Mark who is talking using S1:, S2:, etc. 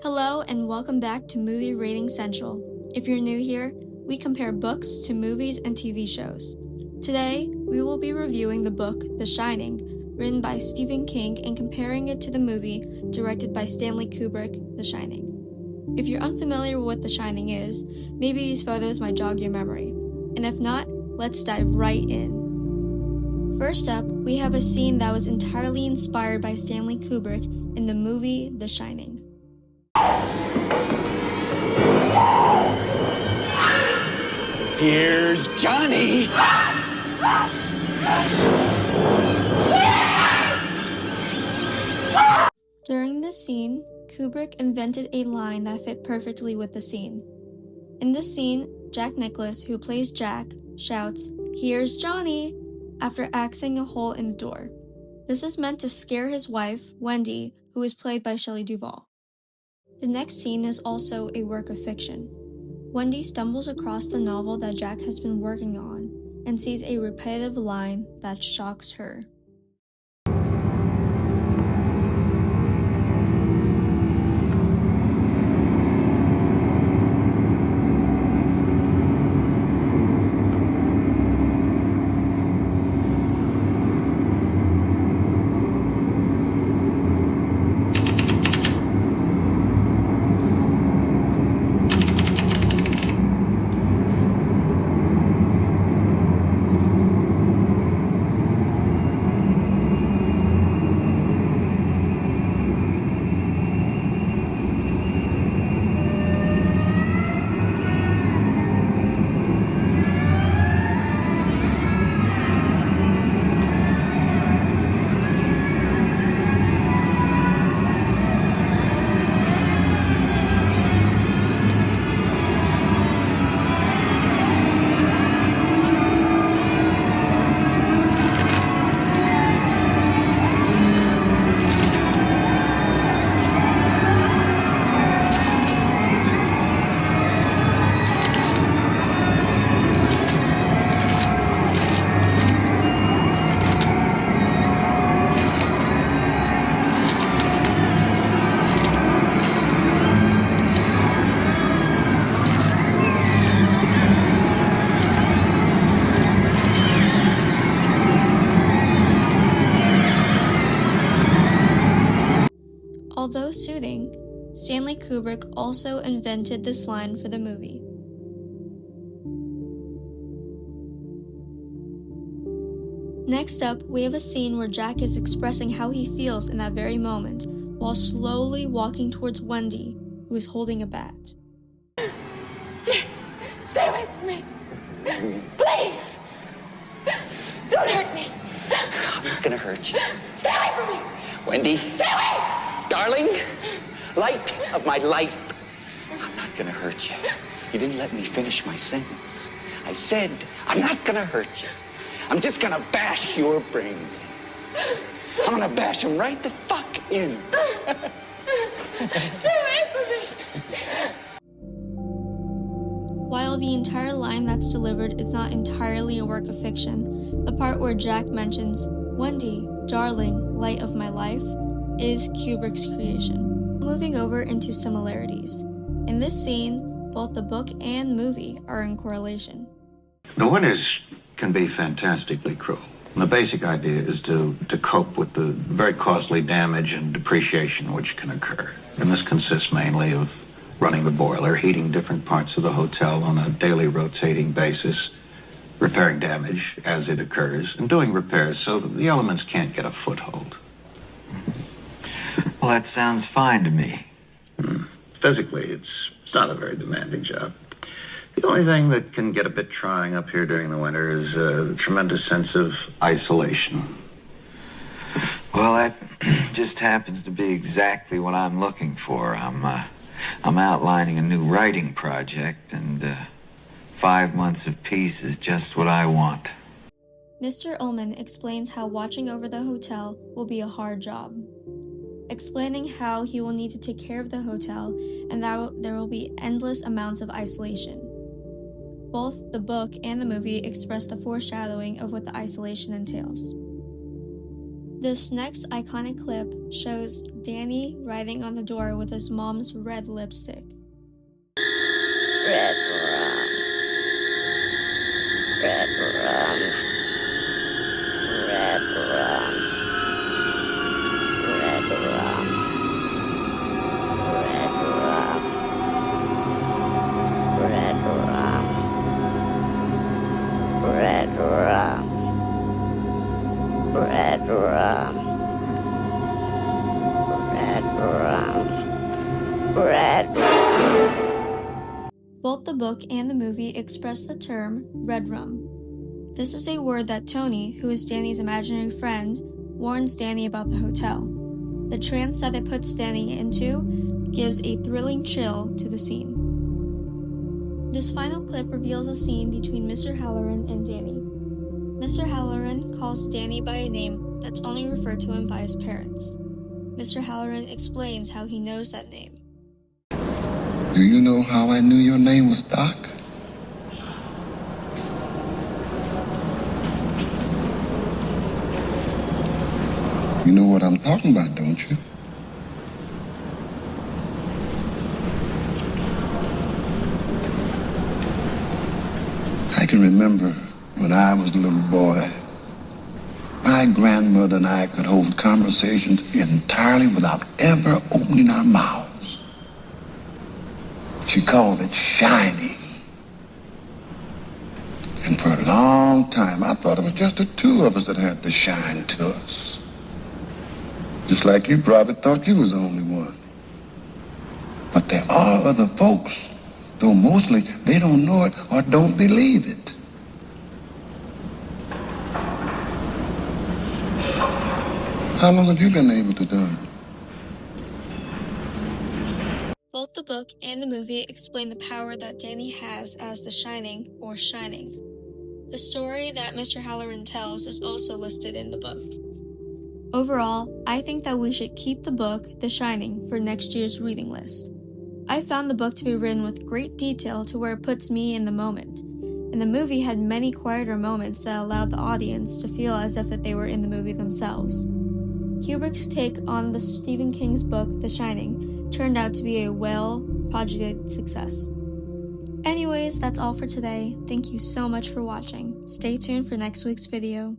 S1: Hello and welcome back to Movie Rating Central. If you're new here, we compare books to movies and TV shows. Today, we will be reviewing the book The Shining, written by Stephen King, and comparing it to the movie directed by Stanley Kubrick, The Shining. If you're unfamiliar with what The Shining is, maybe these photos might jog your memory. And if not, let's dive right in. First up, we have a scene that was entirely inspired by Stanley Kubrick in the movie The Shining.
S2: Here's Johnny!
S1: During this scene, Kubrick invented a line that fit perfectly with the scene. In this scene, Jack Nicklaus, who plays Jack, shouts, "Here's Johnny!" after axing a hole in the door. This is meant to scare his wife, Wendy, who is played by Shelley Duvall. The next scene is also a work of fiction. Wendy stumbles across the novel that Jack has been working on and sees a repetitive line that shocks her. Although soothing, Stanley Kubrick also invented this line for the movie. Next up, we have a scene where Jack is expressing how he feels in that very moment, while slowly walking towards Wendy, who is holding a bat.
S3: Stay away from me! Please! Don't hurt me!
S2: I'm not gonna hurt you.
S3: Stay away from me!
S2: Wendy,
S3: Stay away!
S2: darling, light of my life. I'm not gonna hurt you. You didn't let me finish my sentence. I said, I'm not gonna hurt you. I'm just gonna bash your brains in. I'm gonna bash them right the fuck in.
S3: Stay away from me!
S1: While the entire line that's delivered is not entirely a work of fiction, the part where Jack mentions, "Wendy, darling, light of my life," is Kubrick's creation. Moving over into similarities. In this scene, both the book and movie are in correlation.
S4: The winters can be fantastically cruel. The basic idea is to cope with the very costly damage and depreciation which can occur. And this consists mainly of running the boiler, heating different parts of the hotel on a daily rotating basis, repairing damage as it occurs, and doing repairs so that the elements can't get a foothold.
S5: Well, that sounds fine to me.
S4: Physically, it's not a very demanding job. The only thing that can get a bit trying up here during the winter is the tremendous sense of isolation.
S5: Well, that just happens to be exactly what I'm looking for. I'm outlining a new writing project, and 5 months of peace is just what I want.
S1: Mr. Ullman explains how watching over the hotel will be a hard job, explaining how he will need to take care of the hotel and that there will be endless amounts of isolation. Both the book and the movie express the foreshadowing of what the isolation entails. This next iconic clip shows Danny writing on the door with his mom's red lipstick.
S3: Red rum. Red rum. Red rum. Red rum. Red rum. Red rum. Red rum. Red rum. Red rum. Red rum.
S1: Both the book and the movie express the term red rum. This is a word that Tony, who is Danny's imaginary friend, warns Danny about the hotel. The trance that it puts Danny into gives a thrilling chill to the scene. This final clip reveals a scene between Mr. Halloran and Danny. Mr. Halloran calls Danny by a name that's only referred to him by his parents. Mr. Halloran explains how he knows that name.
S6: Do you know how I knew your name was Doc? You know what I'm talking about, don't you? I can remember when I was a little boy, my grandmother and I could hold conversations entirely without ever opening our mouths. She called it shining. And for a long time, I thought it was just the two of us that had the shine to us. Just like you probably thought you was the only one. But there are other folks, though mostly they don't know it or don't believe it. How long have you been able to do it?
S1: Both the book and the movie explain the power that Danny has as the Shining or Shining. The story that Mr. Halloran tells is also listed in the book. Overall, I think that we should keep the book, The Shining, for next year's reading list. I found the book to be written with great detail to where it puts me in the moment, and the movie had many quieter moments that allowed the audience to feel as if that they were in the movie themselves. Kubrick's take on the Stephen King's book, The Shining, turned out to be a well-projeted success. Anyways, that's all for today. Thank you so much for watching. Stay tuned for next week's video.